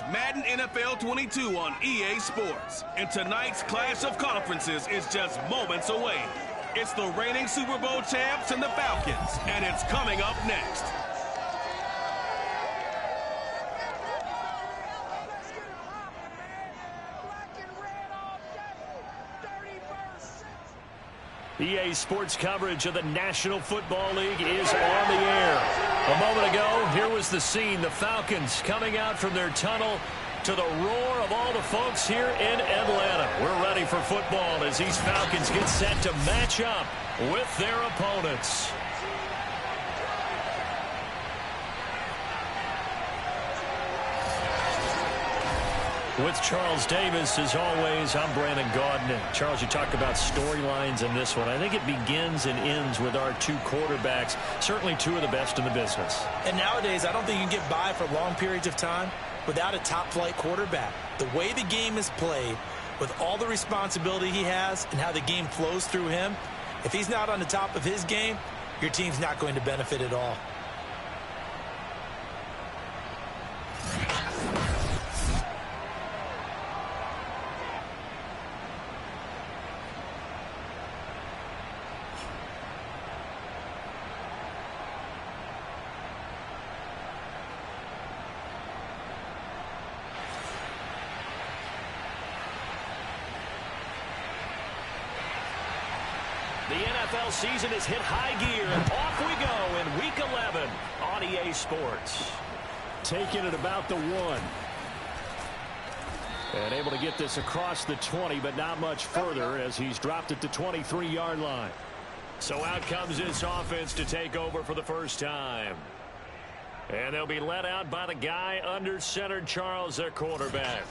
It's Madden NFL 22 on EA Sports. And tonight's clash of conferences is just moments away. It's the reigning Super Bowl champs and the Falcons, and it's coming up next. EA Sports coverage of the National Football League is on the air. A moment ago, here was the scene. The Falcons coming out from their tunnel to the roar of all the folks here in Atlanta. We're ready for football as these Falcons get set to match up with their opponents. With Charles Davis, as always, I'm Brandon Gaudin. Charles, you talk about storylines in this one. I think it begins and ends with our two quarterbacks, certainly two of the best in the business. And nowadays, I don't think you can get by for long periods of time without a top-flight quarterback. The way the game is played, with all the responsibility he has and how the game flows through him, if he's not on the top of his game, your team's not going to benefit at all. The NFL season has hit high gear, and off we go in Week 11 on EA Sports. Taking it about the 1. And able to get this across the 20, but not much further as he's dropped it to 23-yard line. So out comes this offense to take over for the first time. And they'll be let out by the guy under center, Charles, their quarterback.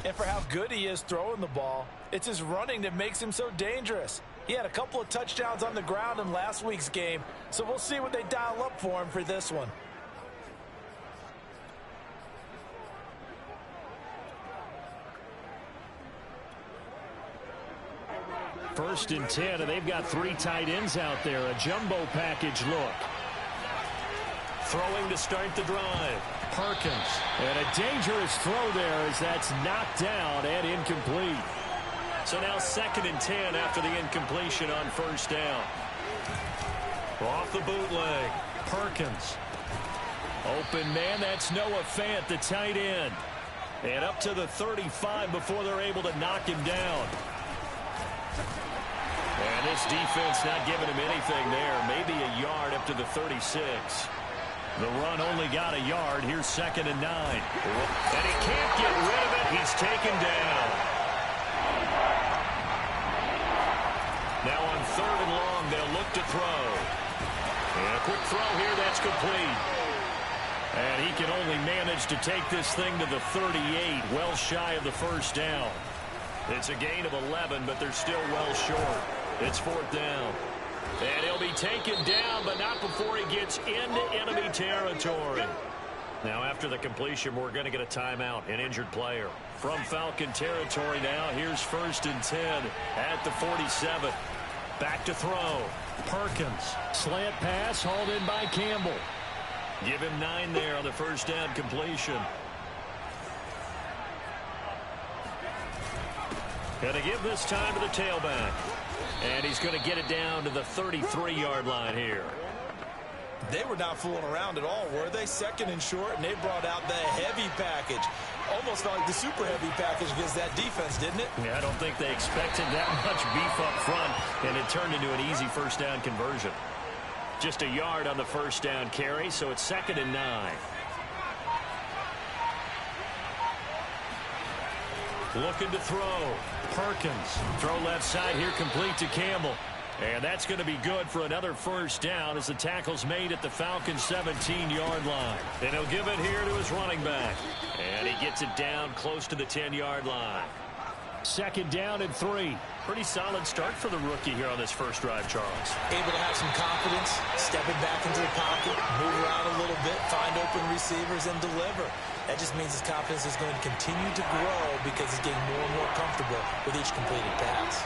And for how good he is throwing the ball, it's his running that makes him so dangerous. He had a couple of touchdowns on the ground in last week's game, so we'll see what they dial up for him for this one. First and 10, and they've got 3 tight ends out there. A jumbo package look. Throwing to start the drive. Perkins. And a dangerous throw there as that's knocked down and incomplete. So now 2nd and 10 after the incompletion on first down. Off the bootleg. Perkins. Open man, that's Noah Fant, the tight end. And up to the 35 before they're able to knock him down. And this defense not giving him anything there. Maybe a yard up to the 36. The run only got a yard. Here's 2nd and 9. And he can't get rid of it. He's taken down. Now on 3rd and long, they'll look to throw. And a quick throw here, that's complete. And he can only manage to take this thing to the 38, well shy of the first down. It's a gain of 11, but they're still well short. It's 4th down. And he'll be taken down, but not before he gets into enemy territory. Now, after the completion, we're going to get a timeout, an injured player. From Falcon territory now, here's 1st and 10 at the 47. Back to throw. Perkins. Slant pass hauled in by Campbell. Give him 9 there on the first down completion. Going to give this time to the tailback. And he's going to get it down to the 33-yard line here. They were not fooling around at all, were they? 2nd and short, and they brought out the heavy package. Almost like the super heavy package against that defense, didn't it? Yeah, I don't think they expected that much beef up front, and it turned into an easy first down conversion. Just a yard on the first down carry, so it's 2nd and 9. Looking to throw. Perkins. Throw left side here, complete to Campbell. And that's going to be good for another first down as the tackle's made at the Falcons' 17-yard line. And he'll give it here to his running back. And he gets it down close to the 10-yard line. 2nd down and 3. Pretty solid start for the rookie here on this first drive, Charles. Able to have some confidence, stepping back into the pocket, move around a little bit, find open receivers, and deliver. That just means his confidence is going to continue to grow because he's getting more and more comfortable with each completed pass.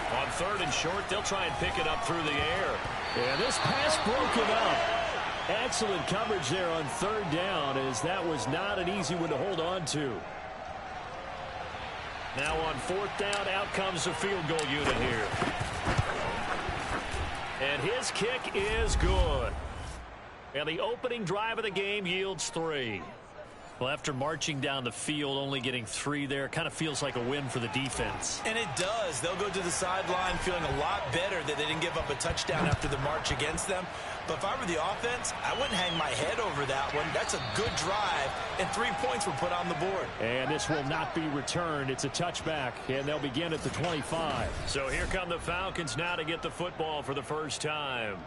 On 3rd and short, they'll try and pick it up through the air. And this pass broken up. Excellent coverage there on third down, as that was not an easy one to hold on to. Now on fourth down, out comes the field goal unit here. And his kick is good. And the opening drive of the game yields 3. Well, after marching down the field, only getting 3 there, kind of feels like a win for the defense. And it does. They'll go to the sideline feeling a lot better that they didn't give up a touchdown after the march against them. But if I were the offense, I wouldn't hang my head over that one. That's a good drive, and 3 points were put on the board. And this will not be returned. It's a touchback, and they'll begin at the 25. So here come the Falcons now to get the football for the first time.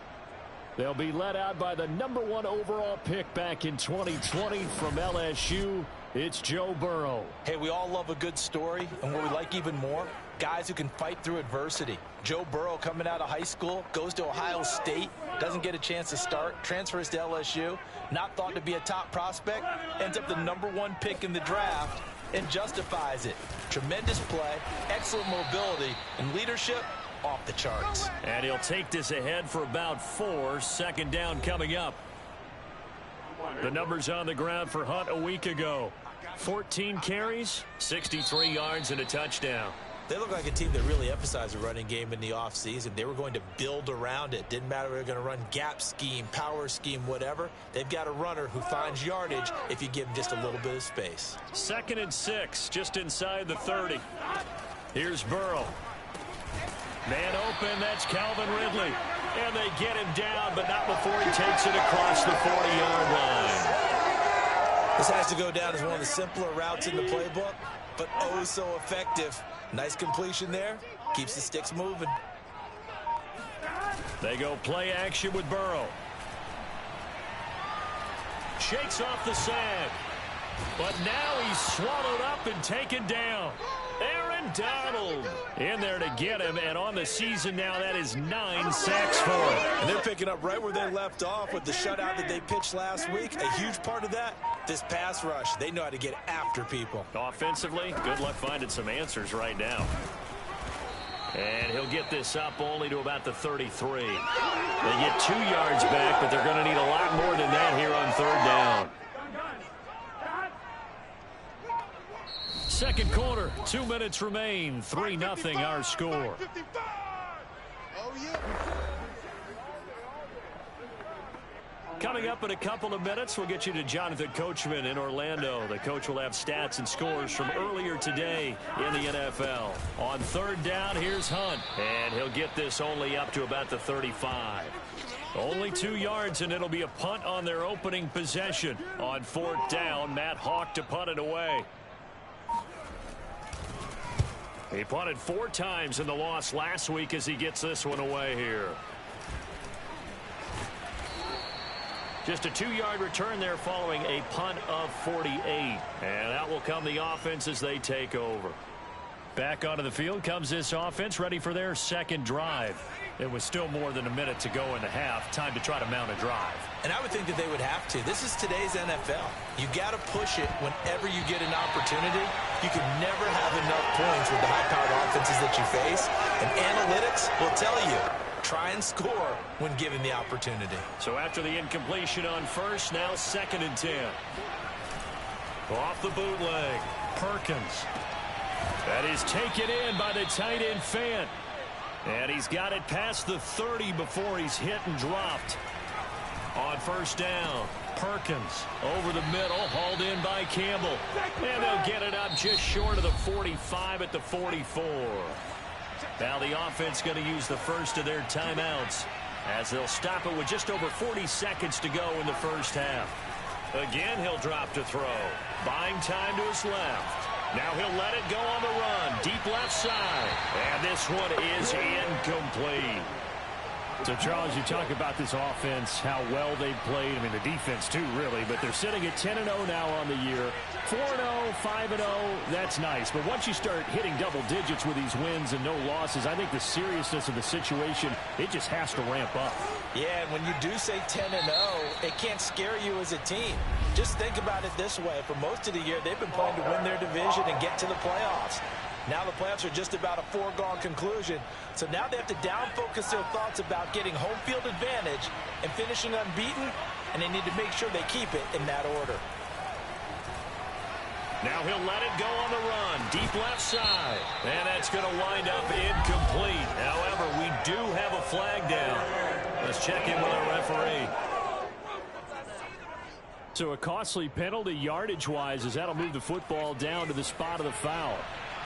They'll be led out by the #1 overall pick back in 2020 from LSU. It's Joe Burrow. Hey, we all love a good story, and what we like even more, guys who can fight through adversity. Joe Burrow coming out of high school, goes to Ohio State, doesn't get a chance to start, transfers to LSU, not thought to be a top prospect, ends up the #1 pick in the draft, and justifies it. Tremendous play, excellent mobility, and leadership off the charts. And he'll take this ahead for about 4. Second down coming up. The numbers on the ground for Hunt a week ago. 14 carries, 63 yards, and a touchdown. They look like a team that really emphasized the running game in the offseason. They were going to build around it. Didn't matter if they were going to run gap scheme, power scheme, whatever. They've got a runner who finds yardage if you give him just a little bit of space. 2nd and 6, just inside the 30. Here's Burrow. Man open, that's Calvin Ridley. And they get him down, but not before he takes it across the 40-yard line. This has to go down as one of the simpler routes in the playbook, but oh so effective. Nice completion there. Keeps the sticks moving. They go play action with Burrow. Shakes off the sag. But now he's swallowed up and taken down. Aaron Donald in there to get him, and on the season now, that is 9 sacks for him. And they're picking up right where they left off with the shutout that they pitched last week. A huge part of that, this pass rush. They know how to get after people. Offensively, good luck finding some answers right now. And he'll get this up only to about the 33. They get 2 yards back, but they're going to need a lot more than that here on third down. Second quarter, 2 minutes remain. 3-0 our score. Coming up in a couple of minutes, we'll get you to Jonathan Coachman in Orlando. The coach will have stats and scores from earlier today in the NFL. On third down, here's Hunt. And he'll get this only up to about the 35. Only 2 yards, and it'll be a punt on their opening possession. On fourth down, Matt Hawk to punt it away. He punted 4 times in the loss last week as he gets this one away here. Just a 2-yard return there following a punt of 48. And out will come the offense as they take over. Back onto the field comes this offense, ready for their second drive. It was still more than a minute to go in the half. Time to try to mount a drive. And I would think that they would have to. This is today's NFL. You got to push it whenever you get an opportunity. You can never have enough points with the high-powered offenses that you face. And analytics will tell you, try and score when given the opportunity. So after the incompletion on first, now 2nd and 10. Off the bootleg, Perkins. That is taken in by the tight end Fant. And he's got it past the 30 before he's hit and dropped. On first down, Perkins over the middle, hauled in by Campbell. And they'll get it up just short of the 45 at the 44. Now the offense going to use the first of their timeouts as they'll stop it with just over 40 seconds to go in the first half. Again, he'll drop to throw. Buying time to his left. Now he'll let it go on the run. Deep left side. And this one is incomplete. So, Charles, you talk about this offense, how well they played. I mean, the defense, too, really. But they're sitting at 10-0 now on the year. 4-0, 5-0, that's nice. But once you start hitting double digits with these wins and no losses, I think the seriousness of the situation, it just has to ramp up. Yeah, and when you do say 10-0, it can't scare you as a team. Just think about it this way. For most of the year, they've been playing to win their division and get to the playoffs. Now the playoffs are just about a foregone conclusion. So now they have to down-focus their thoughts about getting home field advantage and finishing unbeaten. and they need to make sure they keep it in that order. Now he'll let it go on the run. Deep left side. And that's going to wind up incomplete. However, we do have a flag down. Let's check in with our referee. So a costly penalty yardage-wise as that'll move the football down to the spot of the foul.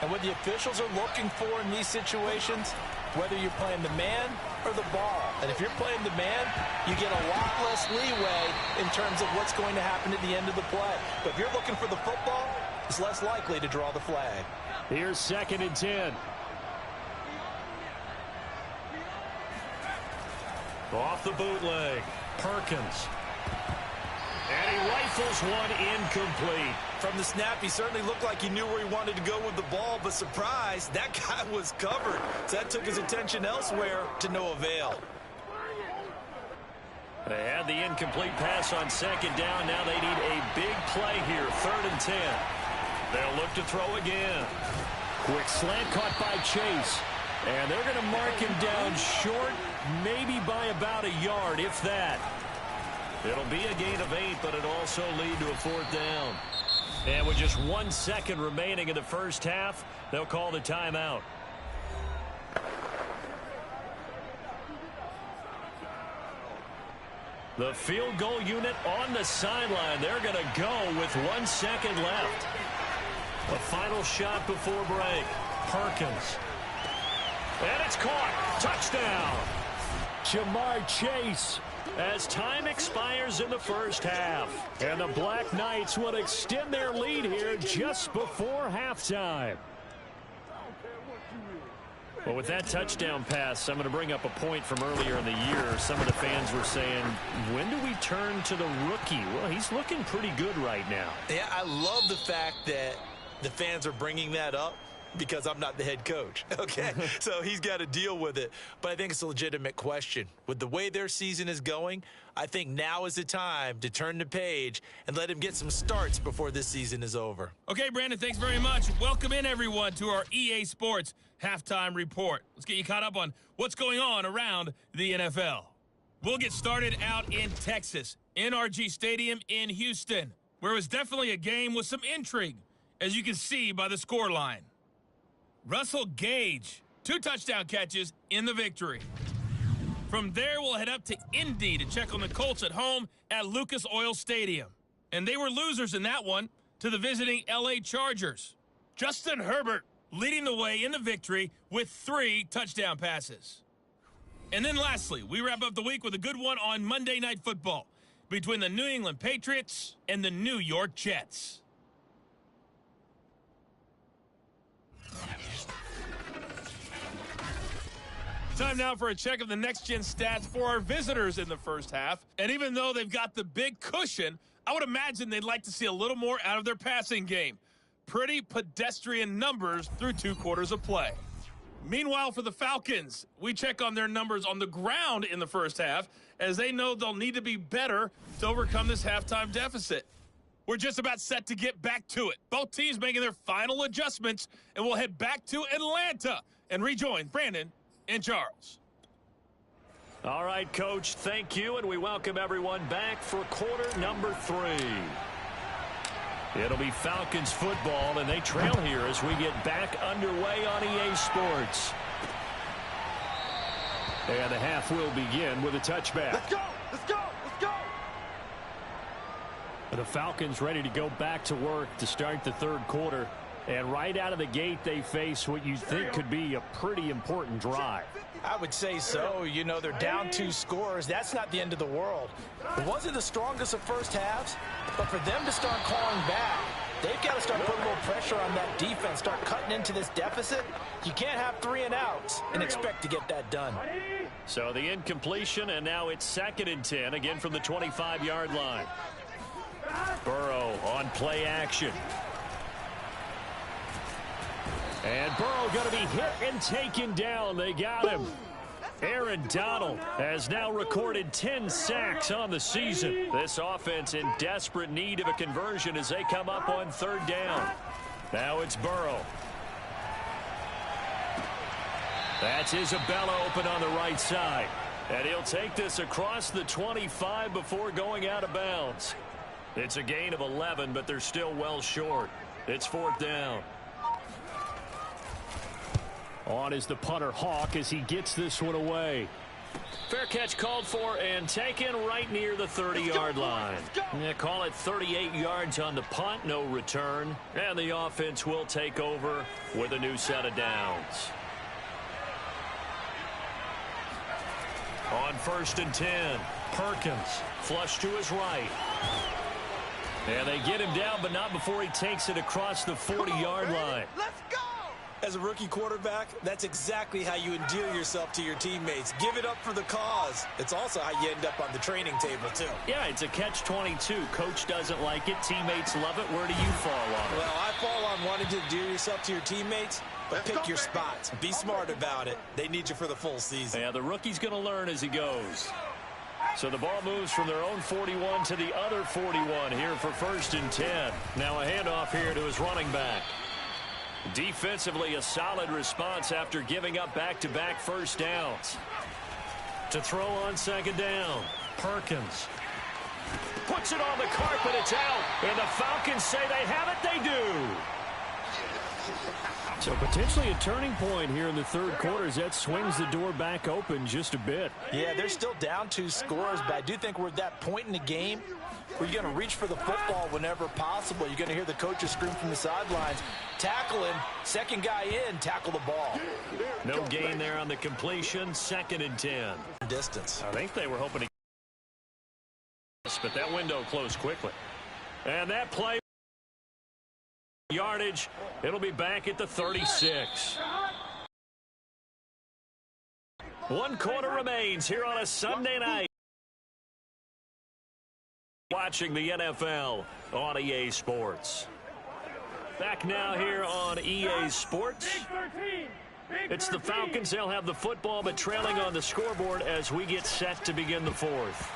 And what the officials are looking for in these situations, whether you're playing the man or the ball. And if you're playing the man, you get a lot less leeway in terms of what's going to happen at the end of the play. But if you're looking for the football, it's less likely to draw the flag. Here's 2nd and 10. Off the bootleg. Perkins. And he rifles one incomplete. From the snap, he certainly looked like he knew where he wanted to go with the ball, but surprise, that guy was covered. So that took his attention elsewhere to no avail. They had the incomplete pass on 2nd down. Now they need a big play here, 3rd and 10. They'll look to throw again. Quick slant caught by Chase. And they're going to mark him down short, maybe by about a yard, if that. It'll be a gain of 8, but it'll also lead to a 4th down. And with just 1 second remaining in the first half, they'll call the timeout. The field goal unit on the sideline. They're going to go with 1 second left. A final shot before break. Perkins. And it's caught. Touchdown. Jamar Chase. As time expires in the first half. And the Black Knights will extend their lead here just before halftime. Well, with that touchdown pass, I'm going to bring up a point from earlier in the year. Some of the fans were saying, when do we turn to the rookie? Well, he's looking pretty good right now. Yeah, I love the fact that the fans are bringing that up because I'm not the head coach, okay? So he's got to deal with it. But I think it's a legitimate question. With the way their season is going, I think now is the time to turn the page and let him get some starts before this season is over. Okay, Brandon, thanks very much. Welcome in, everyone, to our EA Sports Halftime Report. Let's get you caught up on what's going on around the NFL. We'll get started out in Texas, NRG Stadium in Houston, where it was definitely a game with some intrigue, as you can see by the scoreline. Russell Gage, 2 touchdown catches in the victory. From there, we'll head up to Indy to check on the Colts at home at Lucas Oil Stadium. And they were losers in that one to the visiting LA Chargers. Justin Herbert leading the way in the victory with 3 touchdown passes. And then lastly, we wrap up the week with a good one on Monday Night Football between the New England Patriots and the New York Jets. Time now for a check of the next-gen stats for our visitors in the first half. And even though they've got the big cushion, I would imagine they'd like to see a little more out of their passing game. Pretty pedestrian numbers through 2 quarters of play. Meanwhile, for the Falcons, we check on their numbers on the ground in the first half, as they know they'll need to be better to overcome this halftime deficit. We're just about set to get back to it. Both teams making their final adjustments, and we'll head back to Atlanta and rejoin Brandon and Charles. All right, Coach, thank you, and we welcome everyone back for quarter number 3. It'll be Falcons football, and they trail here as we get back underway on EA Sports. And the half will begin with a touchback. Let's go! Let's go! Let's go! The Falcons ready to go back to work to start the 3rd quarter. And right out of the gate, they face what you think could be a pretty important drive. I would say so. You know, they're down 2 scores. That's not the end of the world. It wasn't the strongest of first halves, but for them to start clawing back, they've got to start putting a little pressure on that defense, start cutting into this deficit. You can't have 3 and outs and expect to get that done. So the incompletion, and now it's 2nd and 10, again from the 25-yard line. Burrow on play action. And Burrow going to be hit and taken down. They got him. Aaron Donald has now recorded 10 sacks on the season. This offense in desperate need of a conversion as they come up on 3rd down. Now it's Burrow. That's Isabella open on the right side. And he'll take this across the 25 before going out of bounds. It's a gain of 11, but they're still well short. It's 4th down. On is the punter Hawk as he gets this one away. Fair catch called for and taken right near the 30-yard line. Yeah, call it 38 yards on the punt, no return. And the offense will take over with a new set of downs. On 1st and 10, Perkins flush to his right. And they get him down, but not before he takes it across the 40-yard line. Let's go! As a rookie quarterback, that's exactly how you endear yourself to your teammates. Give it up for the cause. It's also how you end up on the training table, too. Yeah, it's a catch-22. Coach doesn't like it. Teammates love it. Where do you fall on it? Well, I fall on wanting to endear yourself to your teammates, but pick your spots. Be smart about it. They need you for the full season. Yeah, the rookie's going to learn as he goes. So the ball moves from their own 41 to the other 41 here for 1st and 10. Now a handoff here to his running back. Defensively, a solid response after giving up back-to-back first downs. To throw on 2nd down, Perkins puts it on the carpet. It's out. And the Falcons say they have it. They do. So potentially a turning point here in the 3rd quarter as that swings the door back open just a bit. Yeah, they're still down 2 scores, but I do think we're at that point in the game where you're going to reach for the football whenever possible. You're going to hear the coaches scream from the sidelines, tackle him, 2nd guy in, tackle the ball. No gain there on the completion, 2nd and 10. Distance. I think they were hoping to, but that window closed quickly. And that play, yardage, it'll be back at the 36. 1 quarter remains here on a Sunday night. Watching the NFL on EA Sports. Back now here on EA Sports. It's the Falcons. They'll have the football, but trailing on the scoreboard as we get set to begin the 4th.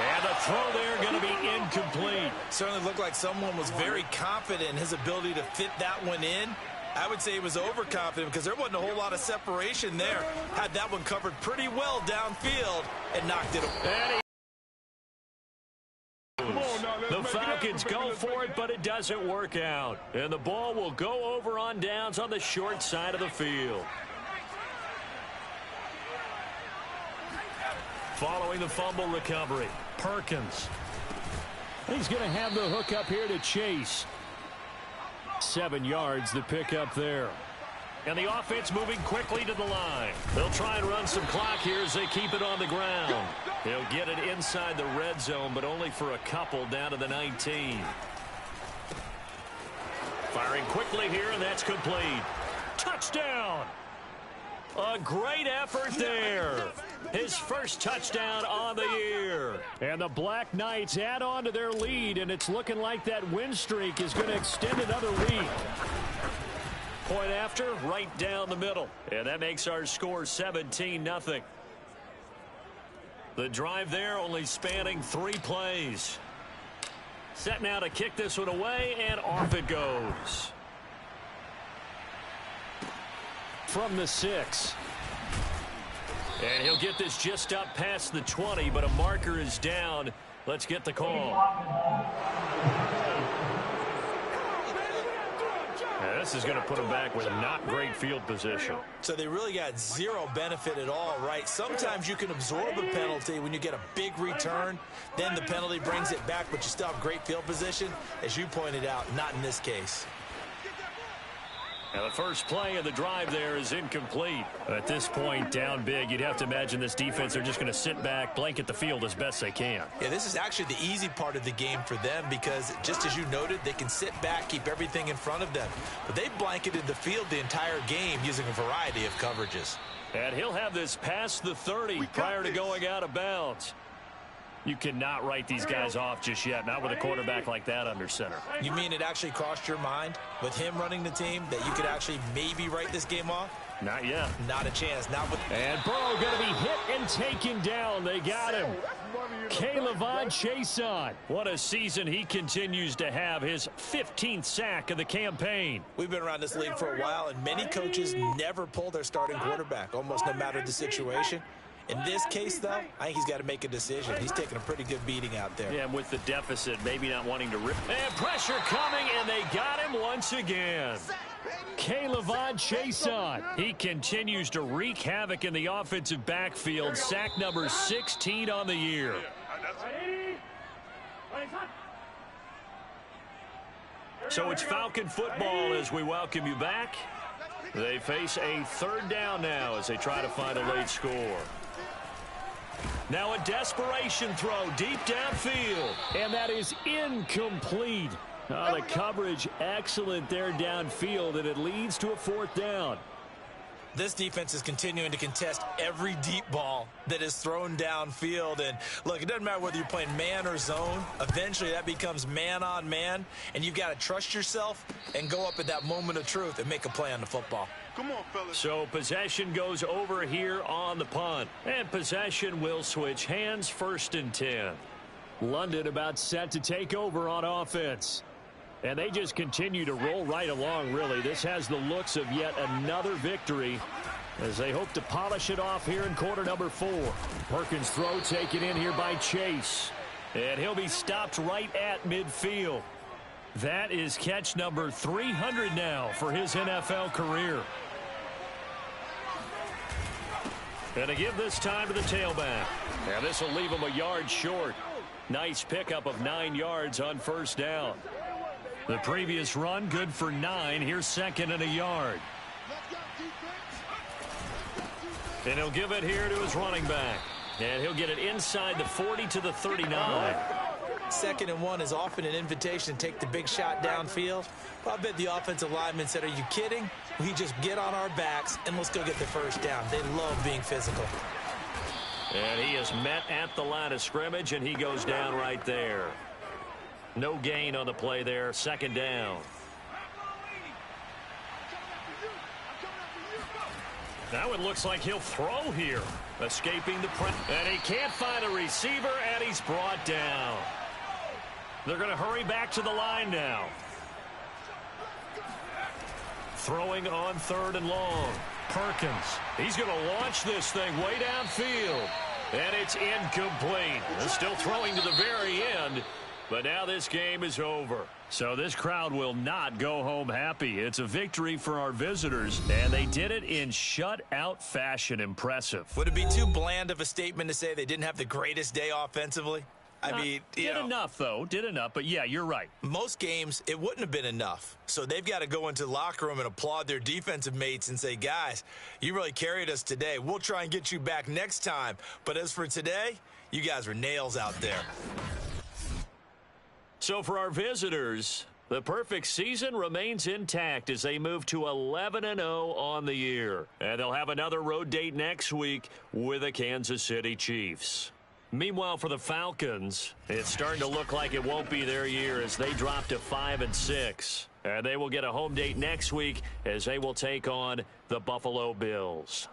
And the throw there going to be incomplete. Certainly looked like someone was very confident in his ability to fit that one in. I would say he was overconfident because there wasn't a whole lot of separation there. Had that one covered pretty well downfield and knocked it away. The Falcons go for it, but it doesn't work out. And the ball will go over on downs on the short side of the field. Following the fumble recovery, Perkins. He's going to have the hook up here to Chase. 7 yards, the pickup there. And the offense moving quickly to the line. They'll try and run some clock here as they keep it on the ground. He'll get it inside the red zone, but only for a couple down to the 19. Firing quickly here, and that's complete. Touchdown! A great effort there. His first touchdown on the year. And the Black Knights add on to their lead, and it's looking like that win streak is going to extend another week. Point after, right down the middle. And that makes our score 17-0. The drive there only spanning 3 plays. Set now to kick this one away, and off it goes. From the 6. And he'll get this just up past the 20, but a marker is down. Let's get the call. This is going to put them back with not great field position. So they really got zero benefit at all, right? Sometimes you can absorb a penalty when you get a big return. Then the penalty brings it back, but you still have great field position. As you pointed out, not in this case. Now the first play of the drive there is incomplete. At this point, down big, you'd have to imagine this defense, they're just going to sit back, blanket the field as best they can. Yeah, this is actually the easy part of the game for them because, just as you noted, they can sit back, keep everything in front of them. But they blanketed the field the entire game using a variety of coverages. And he'll have this past the 30 prior to going out of bounds. You cannot write these guys off just yet, not with a quarterback like that under center. You mean it actually crossed your mind with him running the team that you could actually maybe write this game off? Not yet. Not a chance. Not with. And Burrow going to be hit and taken down. They got him. K'Lavon Chaisson. What a season he continues to have. His 15th sack of the campaign. We've been around this league for a while, and many coaches never pull their starting quarterback, almost no matter the situation. In this case, though, I think he's got to make a decision. He's taking a pretty good beating out there. Yeah, and with the deficit, maybe not wanting to rip. And pressure coming, and they got him once again. K'Lavon Chason. He continues to wreak havoc in the offensive backfield. Sack number 16 on the year. So it's Falcon football as we welcome you back. They face a third down now as they try to find a late score. Now a desperation throw deep downfield. And that is incomplete. The coverage excellent there downfield, and it leads to a fourth down. This defense is continuing to contest every deep ball that is thrown downfield. And, look, it doesn't matter whether you're playing man or zone. Eventually, that becomes man-on-man, and you've got to trust yourself and go up at that moment of truth and make a play on the football. Come on, fellas. So possession goes over here on the punt. And possession will switch hands, 1st and 10. London about set to take over on offense. And they just continue to roll right along, really. This has the looks of yet another victory as they hope to polish it off here in quarter number 4. Perkins' throw taken in here by Chase. And he'll be stopped right at midfield. That is catch number 300 now for his NFL career. And to give this time to the tailback. And this will leave him a yard short. Nice pickup of 9 yards on 1st down. The previous run good for 9. Here's 2nd and a yard. And he'll give it here to his running back. And he'll get it inside the 40 to the 39. 2nd and 1 is often an invitation to take the big shot downfield. Well, I bet the offensive lineman said, are you kidding? We just get on our backs and let's go get the 1st down. They love being physical. And he is met at the line of scrimmage, and he goes down right there. No gain on the play there. 2nd down. Now it looks like he'll throw here. Escaping the press. And he can't find a receiver, and he's brought down. They're going to hurry back to the line now. Throwing on 3rd and long. Perkins. He's going to launch this thing way downfield. And it's incomplete. They're still throwing to the very end. But now this game is over. So this crowd will not go home happy. It's a victory for our visitors, and they did it in shutout fashion. Impressive. Would it be too bland of a statement to say they didn't have the greatest day offensively? I mean, did enough, though. Did enough. But, yeah, you're right. Most games, it wouldn't have been enough. So they've got to go into the locker room and applaud their defensive mates and say, guys, you really carried us today. We'll try and get you back next time. But as for today, you guys were nails out there. So for our visitors, the perfect season remains intact as they move to 11-0 on the year. And they'll have another road date next week with the Kansas City Chiefs. Meanwhile, for the Falcons, it's starting to look like it won't be their year as they drop to 5-6. And they will get a home date next week as they will take on the Buffalo Bills.